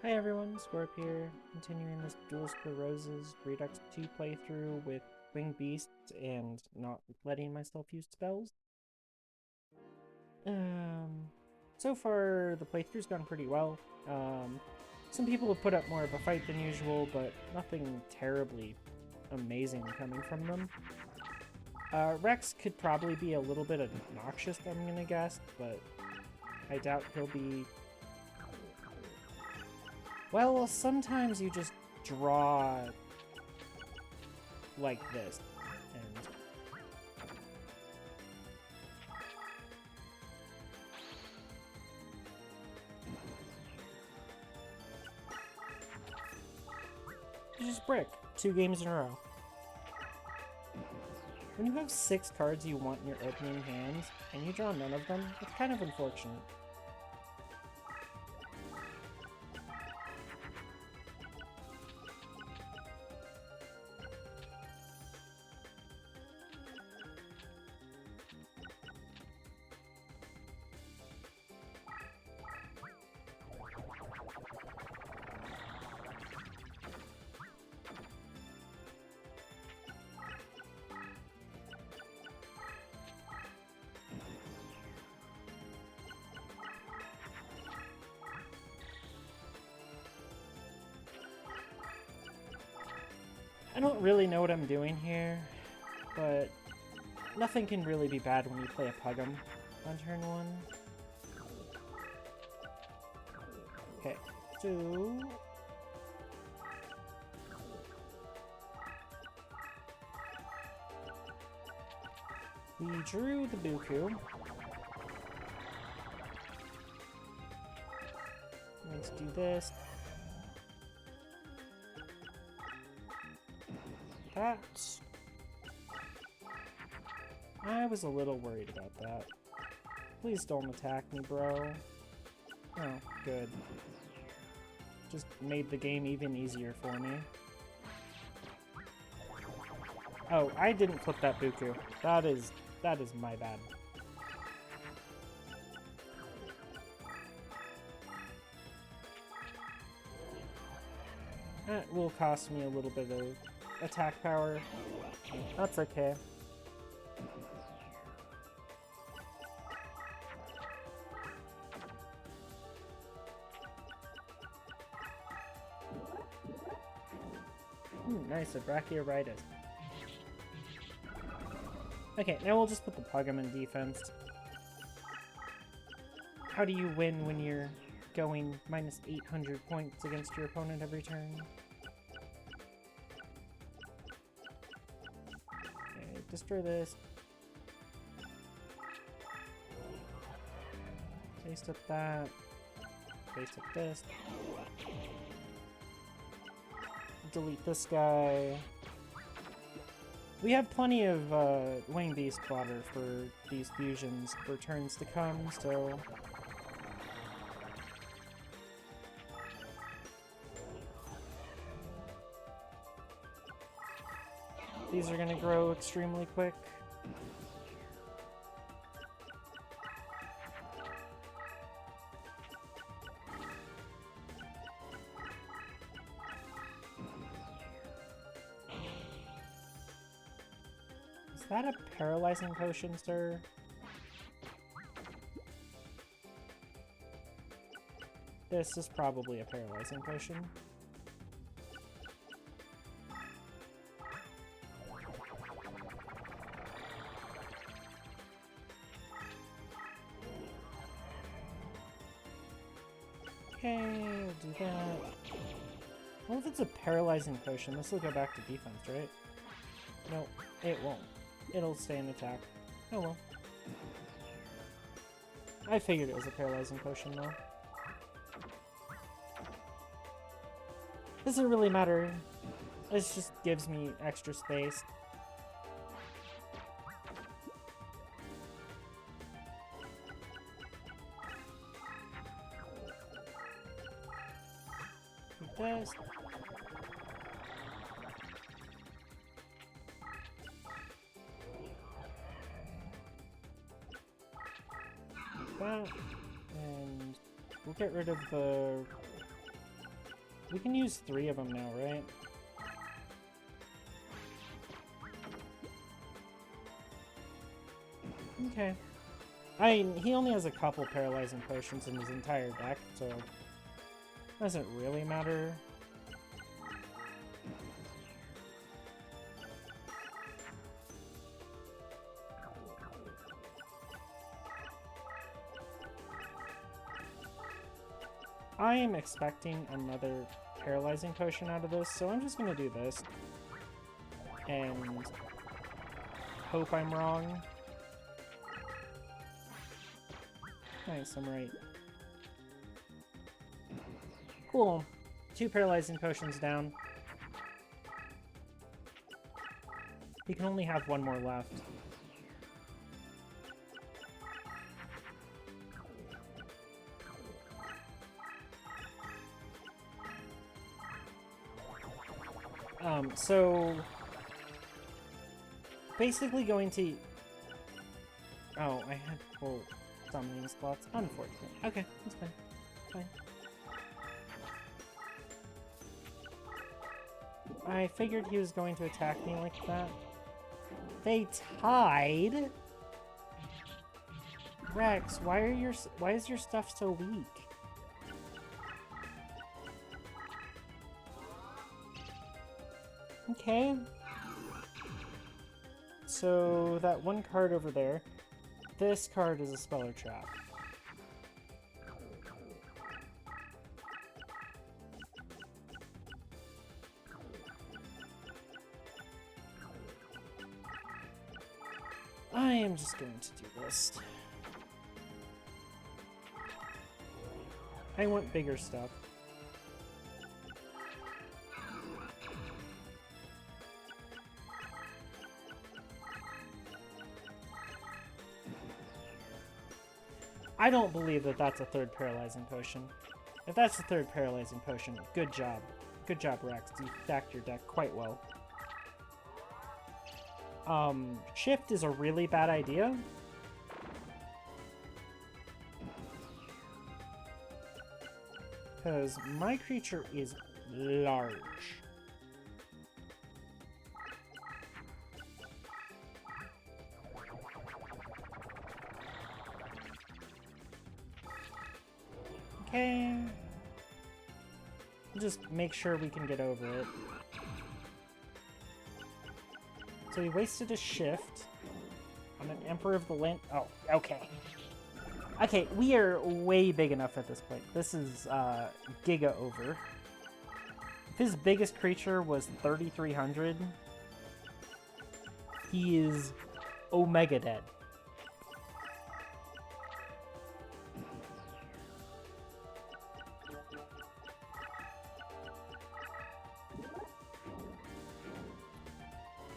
Hi everyone, Scorp here, continuing this Duelist for Roses Redux 2 playthrough with winged beasts and not letting myself use spells. So far the playthrough's gone pretty well. Some people have put up more of a fight than usual, but nothing terribly amazing coming from them. Rex could probably be a little bit obnoxious, I'm gonna guess, but I doubt he'll be. Well, sometimes you just draw like this, and you just brick 2 games in a row. When you have 6 cards you want in your opening hands, and you draw none of them, it's kind of unfortunate. I don't really know what I'm doing here, but nothing can really be bad when you play a Pugum on turn 1. Okay, so we drew the Buku. Let's do this. That. I was a little worried about that. Please don't attack me, bro. Oh, good. Just made the game even easier for me. Oh, I didn't flip that Buku. That is my bad. That will cost me a little bit of attack power. That's okay. Nice, a Brachioridus. Okay, now we'll just put the Pugum in defense. How do you win when you're going minus 800 points against your opponent every turn? Okay, destroy this. Paste up that. Paste up this. Delete this guy. We have plenty of winged beast fodder for these fusions for turns to come, so these are gonna grow extremely quick. Is that a paralyzing potion, sir? This is probably a paralyzing potion. Okay, we'll do that. Well, if it's a paralyzing potion, this will go back to defense, right? No, it won't. It'll stay in attack. Oh well. I figured it was a paralyzing potion, though. Doesn't really matter. This just gives me extra space. Like this. That. And we'll get rid of the We can use 3 of them now, right? Okay. He only has a couple paralyzing potions in his entire deck, so it doesn't really matter. I am expecting another paralyzing potion out of this, so I'm just gonna do this. And hope I'm wrong. Nice, I'm right. Cool. 2 paralyzing potions down. He can only have 1 more left. So basically going to... Oh, I had full summoning slots. Unfortunate. Okay, that's fine. Fine. I figured he was going to attack me like that. They tied? Rex, why is your stuff so weak? Okay. So that 1 card over there, this card is a Speller Trap. I am just going to do this. I want bigger stuff. I don't believe that that's a 3rd paralyzing potion. If that's the 3rd paralyzing potion, good job. Good job, Rex. You stacked your deck quite well. Shift is a really bad idea. Because my creature is large. Okay. Just make sure we can get over it. So he wasted a shift on an Emperor of the Land. Oh, okay. Okay, we are way big enough at this point. This is Giga over. If his biggest creature was 3,300, he is Omega dead.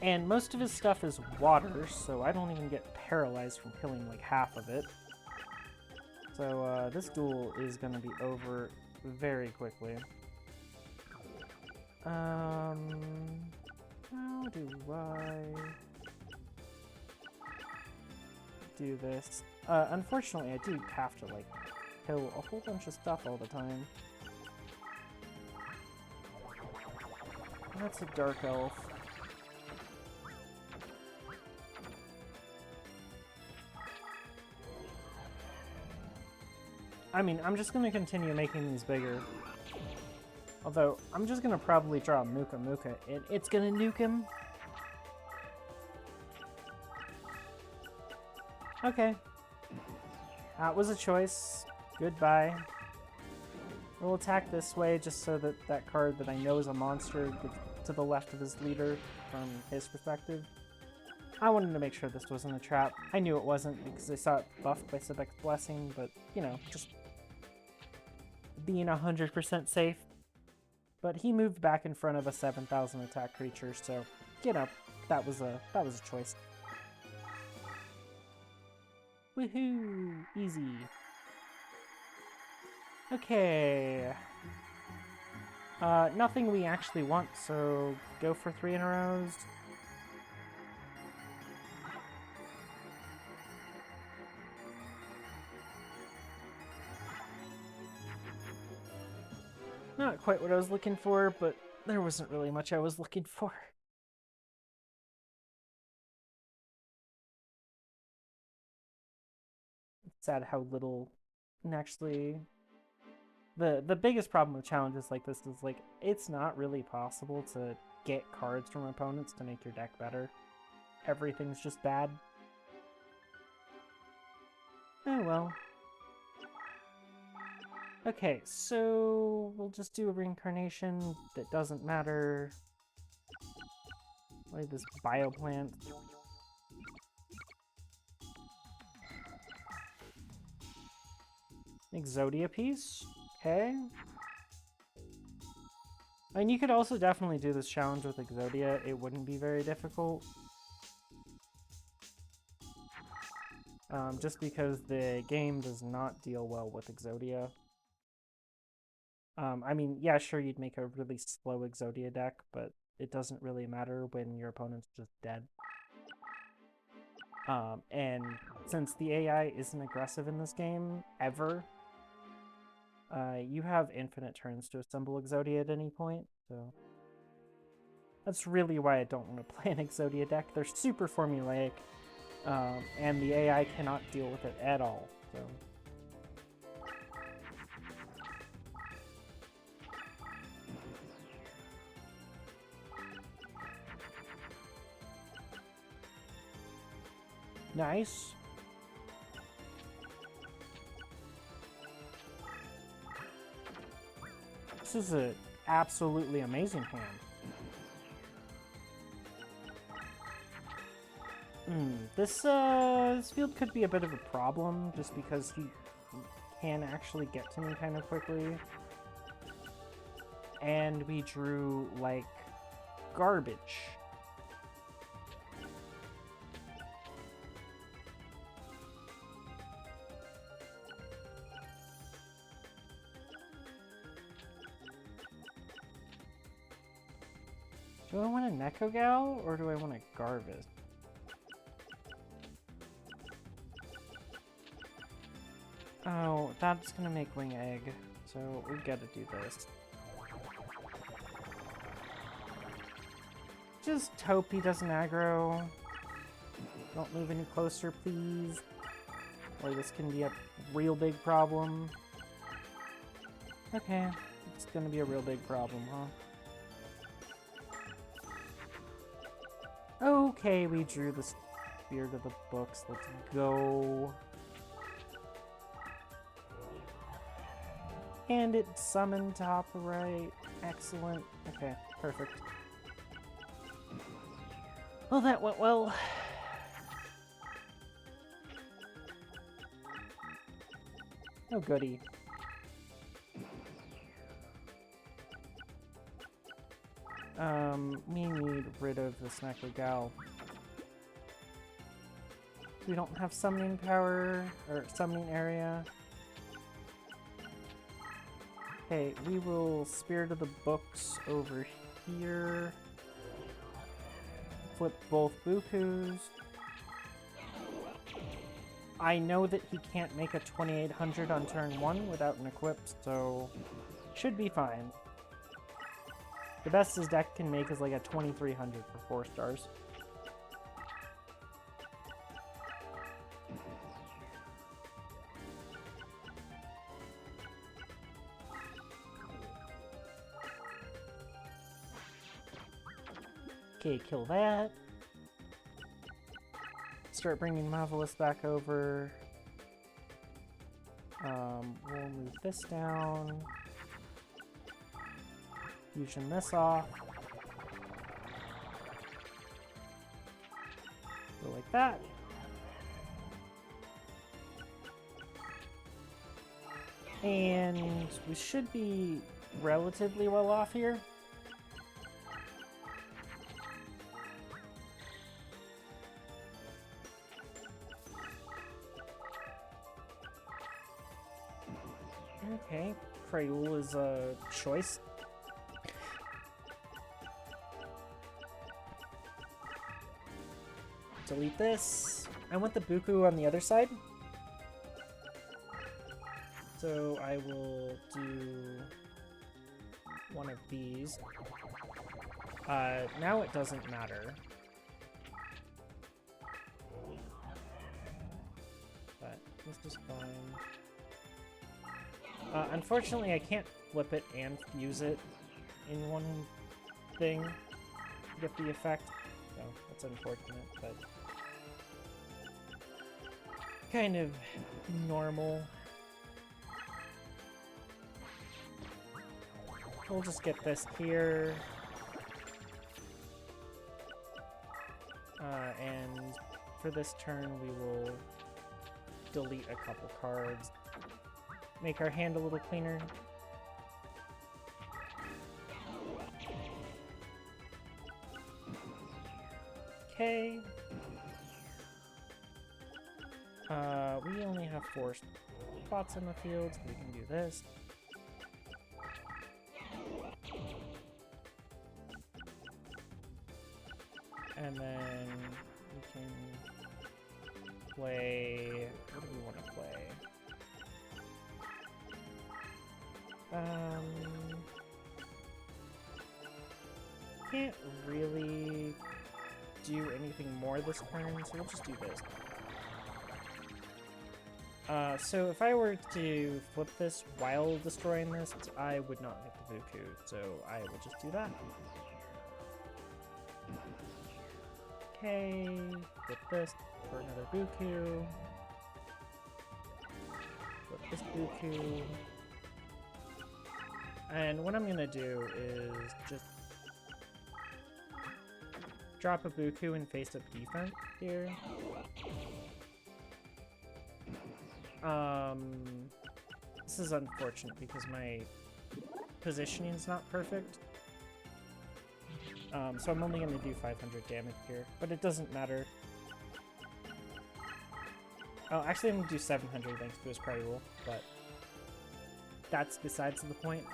And most of his stuff is water, so I don't even get paralyzed from killing like half of it. So this duel is going to be over very quickly. How do I do this? Unfortunately, I do have to like kill a whole bunch of stuff all the time. That's a Dark Elf. I mean, I'm just going to continue making these bigger. Although, I'm just going to probably draw Muka Muka, and it's going to nuke him. Okay. That was a choice. Goodbye. We'll attack this way just so that that card that I know is a monster gets to the left of his leader from his perspective. I wanted to make sure this wasn't a trap. I knew it wasn't because I saw it buffed by Sebek's Blessing, but, you know, just being 100% safe. But he moved back in front of a 7,000 attack creature, so, you know, that was a choice. Woohoo! Easy. Okay. Nothing we actually want, so go for 3 in a row. Not quite what I was looking for, but there wasn't really much I was looking for. It's sad how little, and actually, the biggest problem with challenges like this is like it's not really possible to get cards from opponents to make your deck better. Everything's just bad. Oh well. Okay, so we'll just do a reincarnation that doesn't matter. Like this bioplant. Exodia piece. Okay. I mean, you could also definitely do this challenge with Exodia. It wouldn't be very difficult. Just because the game does not deal well with Exodia. I mean, yeah, sure, you'd make a really slow Exodia deck, but it doesn't really matter when your opponent's just dead. And since the AI isn't aggressive in this game, ever, you have infinite turns to assemble Exodia at any point, so... That's really why I don't want to play an Exodia deck. They're super formulaic, and the AI cannot deal with it at all, so... Nice. This is an absolutely amazing hand. This field could be a bit of a problem, just because he can actually get to me kind of quickly. And we drew, like, garbage. Do I want a Nekogal, or do I want a Garvis? Oh, that's gonna make Wing Egg, so we gotta do this. Just hope he doesn't aggro. Don't move any closer, please. Or this can be a real big problem. Okay, it's gonna be a real big problem, huh? Okay, we drew the Spirit of the Books. Let's go. And it summoned top right. Excellent. Okay, perfect. Well, that went well. Oh, goody. We need rid of this Nekogal. We don't have summoning power, or summoning area. Okay, we will Spirit of the Books over here. Flip both Bukus. I know that he can't make a 2800 on turn 1 without an equip, so should be fine. The best his deck can make is like a 2300 for 4 stars. Okay, kill that. Start bringing Marvelous back over. We'll move this down. Fusion this off. Go like that. And we should be relatively well off here. Okay, Crayool is a choice. Delete this. I want the Buku on the other side. So I will do one of these. Now it doesn't matter. But this is fine. Unfortunately, I can't flip it and fuse it in one thing to get the effect. So that's unfortunate, but kind of normal. We'll just get this here. And for this turn, we will delete a couple cards. Make our hand a little cleaner. Okay. We only have 4 spots in the field, so we can do this. And then we can play... What do we want to play? Can't really do anything more this turn, so we'll just do this. So if I were to flip this while destroying this, I would not hit the Buku, so I will just do that. Okay, flip this for another Buku. Flip this Buku. And what I'm gonna do is just drop a Buku and face up defense here. This is unfortunate because my positioning is not perfect. So I'm only going to do 500 damage here, but it doesn't matter. Oh, actually I'm going to do 700 thanks to his Prey Rule, but that's besides the point.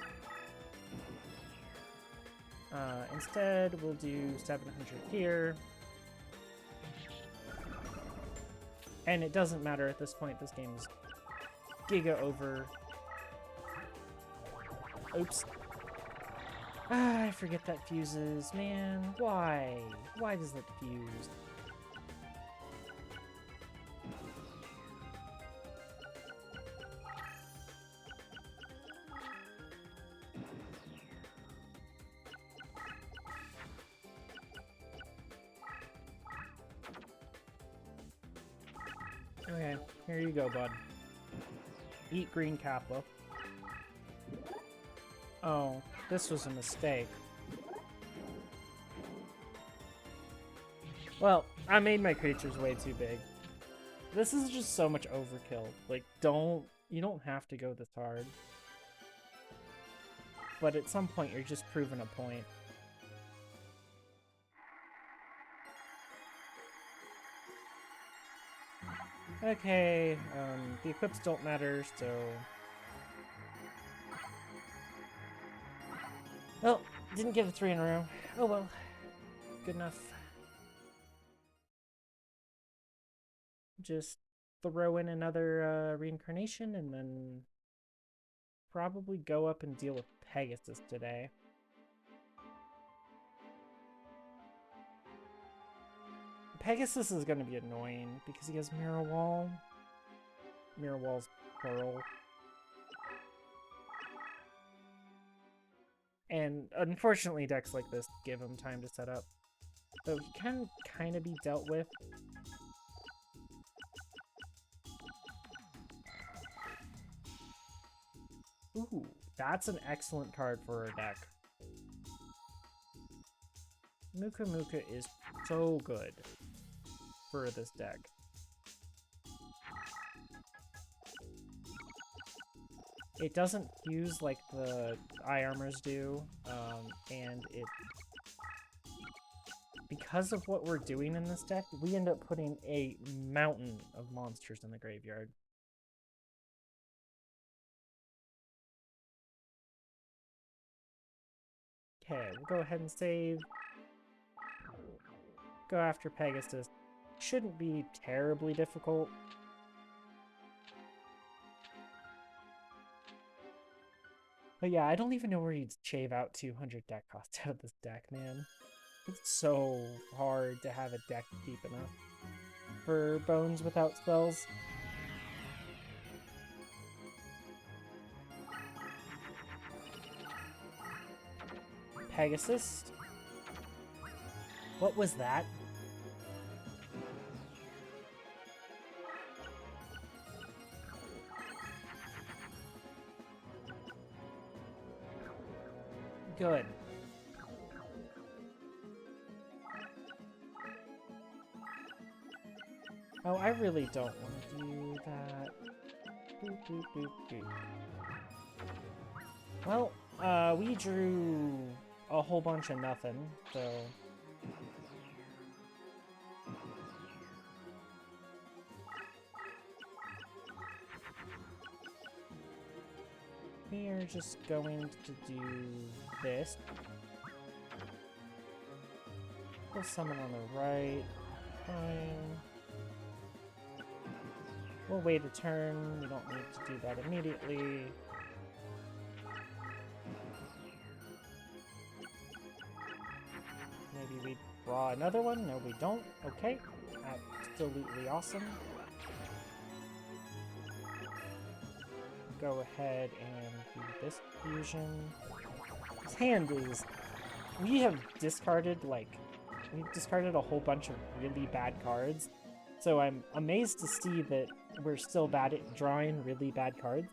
Instead, we'll do 700 here. And it doesn't matter at this point, this game is giga over. Oops. Ah, I forget that fuses, man. Why? Why does that fuse? Okay, here you go, bud. Eat green Kappa. Oh, this was a mistake. Well, I made my creatures way too big. This is just so much overkill. Like, you don't have to go this hard. But at some point, you're just proving a point. Okay, the equips don't matter, so... Well, didn't get a 3 in a row. Oh well. Good enough. Just throw in another reincarnation and then probably go up and deal with Pegasus today. Pegasus is going to be annoying because he has Mirror Wall. Mirror Wall's Pearl. And unfortunately, decks like this give him time to set up. So he can kind of be dealt with. Ooh, that's an excellent card for a deck. Muka Muka is so good for this deck. It doesn't fuse like the eye armors do, and because of what we're doing in this deck, we end up putting a mountain of monsters in the graveyard. Okay, we'll go ahead and save. Go after Pegasus. Shouldn't be terribly difficult. But yeah, I don't even know where you'd shave out 200 deck cost out of this deck, man. It's so hard to have a deck deep enough for bones without spells. Pegasus? What was that? Good. Oh, I really don't want to do that. Boop, boop, boop, boop. Well, we drew a whole bunch of nothing, so... we are just going to do this. We'll summon on the right. Fine. We'll wait a turn. We don't need to do that immediately. Maybe we draw another one? No, we don't. Okay. Absolutely awesome. Go ahead and do this fusion. This hand is... we've discarded a whole bunch of really bad cards. So I'm amazed to see that we're still bad at drawing really bad cards.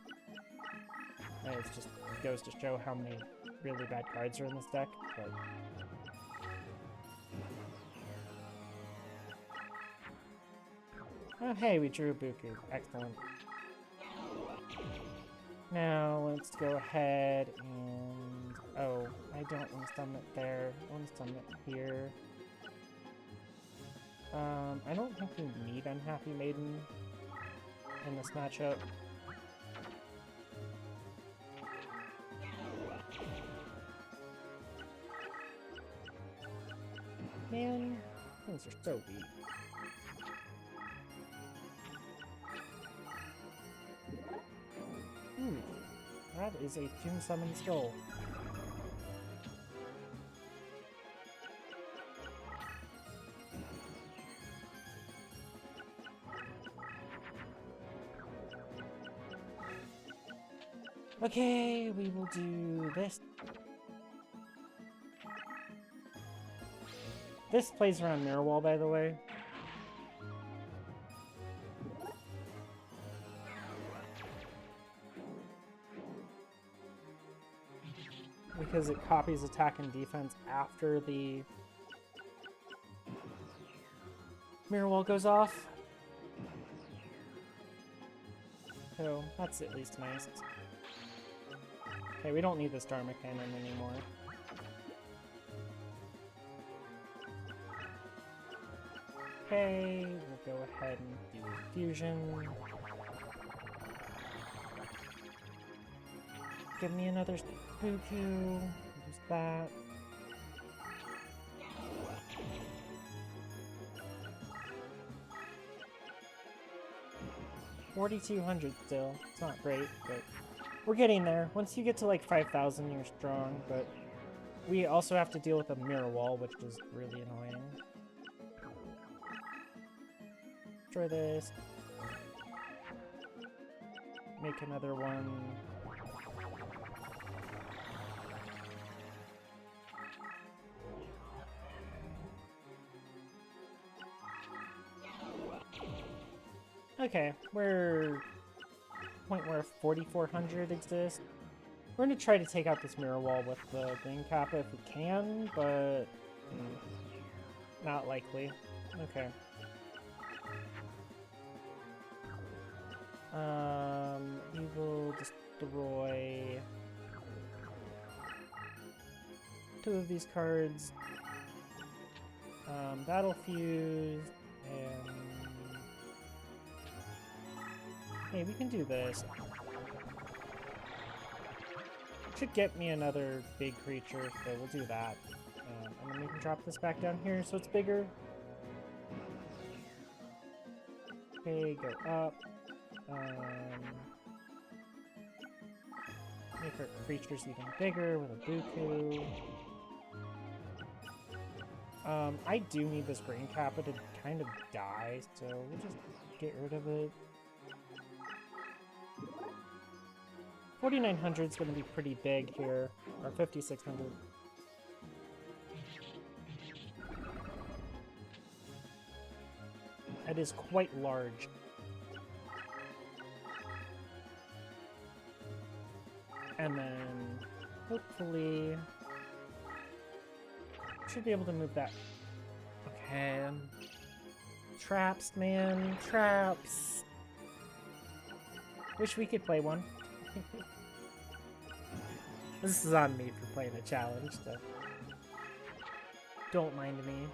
And it just goes to show how many really bad cards are in this deck. But... oh, hey, we drew a Buku. Excellent. Now, let's go ahead and... oh, I don't want to summon it there. I want to summon it here. I don't think we need Unhappy Maiden in this matchup. Man, things are so weak. That is a Toon Summon Skull. Okay, we will do this. This plays around Mirror Wall, by the way. Because it copies attack and defense after the Mirror Wall goes off. So, that's at least nice. Okay, we don't need this Dharma Cannon anymore. Okay, we'll go ahead and do fusion. Give me another Buku. Use that. $4,200 still. It's not great, but we're getting there. Once you get to like 5,000, you're strong, but we also have to deal with a Mirror Wall, which is really annoying. Destroy this. Make another one. Okay, we're point where 4,400 exists. We're going to try to take out this Mirror Wall with the Green Kappa if we can, but not likely. Okay. We will destroy 2 of these cards. Battle Fuse, and... hey, we can do this. Should get me another big creature, so we'll do that. And then we can drop this back down here so it's bigger. Okay, go up. Make our creatures even bigger with a Buku. I do need this Brain Kappa to kind of die, so we'll just get rid of it. 4,900 is going to be pretty big here, or 5,600. That is quite large. And then, hopefully, should be able to move that. Okay. Traps, man. Traps. Wish we could play one. This is on me for playing a challenge, so don't mind me.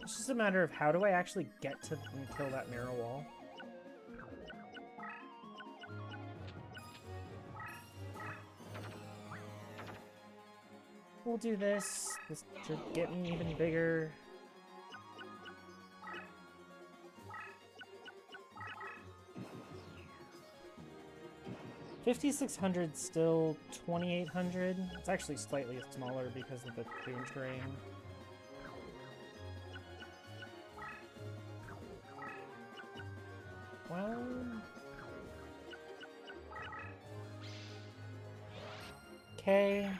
It's just a matter of how do I actually get to and kill that mirror wall. We'll do this. This should get me even bigger. $5,600 still 2,800. It's actually slightly smaller because of the change ring. Well, okay.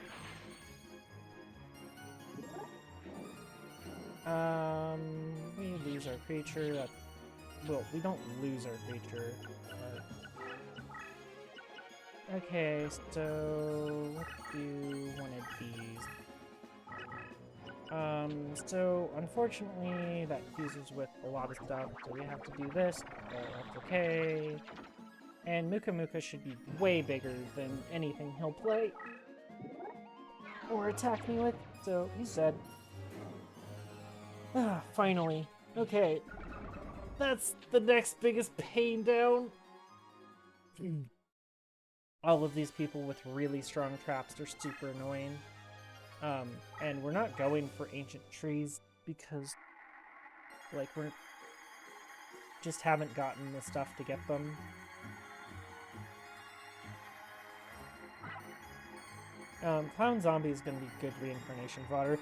We lose our creature. Well, we don't lose our creature. Okay, so let's do one of these. So unfortunately that fuses with a lot of stuff, so we have to do this, but that's okay. And Muka Muka should be way bigger than anything he'll play or attack me with, so he's dead. Ah, finally. Okay. That's the next biggest pain down. All of these people with really strong traps are super annoying. And we're not going for ancient trees because, like, we're just haven't gotten the stuff to get them. Clown Zombie is going to be good reincarnation fodder,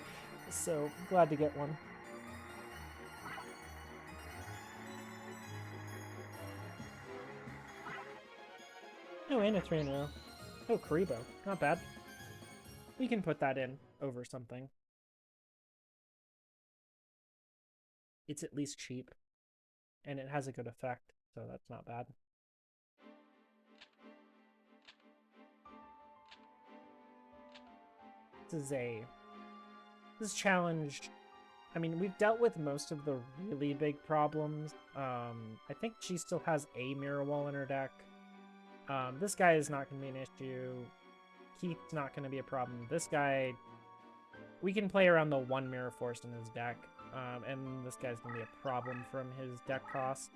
so glad to get one. Oh, and a 3 in a row. Oh, Karibo. Not bad. We can put that in over something. It's at least cheap. And it has a good effect, so that's not bad. This challenge, I mean, we've dealt with most of the really big problems. I think she still has a mirror wall in her deck. This guy is not going to be an issue. Keith's not going to be a problem. This guy, we can play around the 1 Mirror Force in his deck, and this guy's going to be a problem from his deck cost.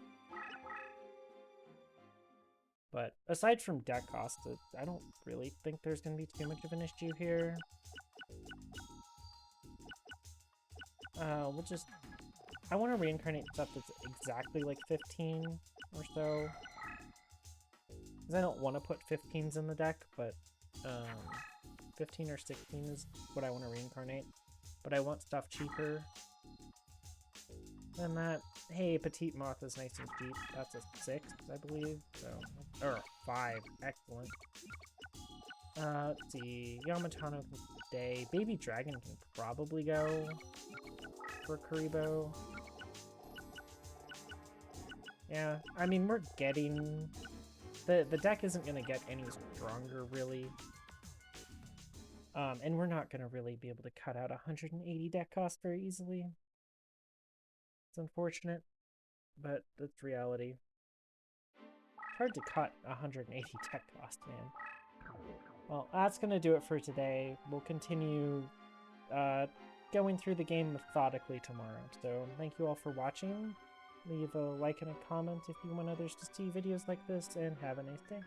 But aside from deck cost, I don't really think there's going to be too much of an issue here. We'll just... I want to reincarnate stuff that's exactly like 15 or so. Because I don't want to put 15s in the deck, but 15 or 16 is what I want to reincarnate. But I want stuff cheaper than that. Hey, Petite Moth is nice and cheap. That's a 6, I believe. So, or 5. Excellent. Let's see. Yamatano can stay. Baby Dragon can probably go for Karibo. Yeah, I mean, we're getting... The deck isn't going to get any stronger, really. And we're not going to really be able to cut out 180 deck cost very easily. It's unfortunate, but that's reality. It's hard to cut 180 deck cost, man. Well, that's going to do it for today. We'll continue going through the game methodically tomorrow. So thank you all for watching. Leave a like and a comment if you want others to see videos like this, and have a nice day.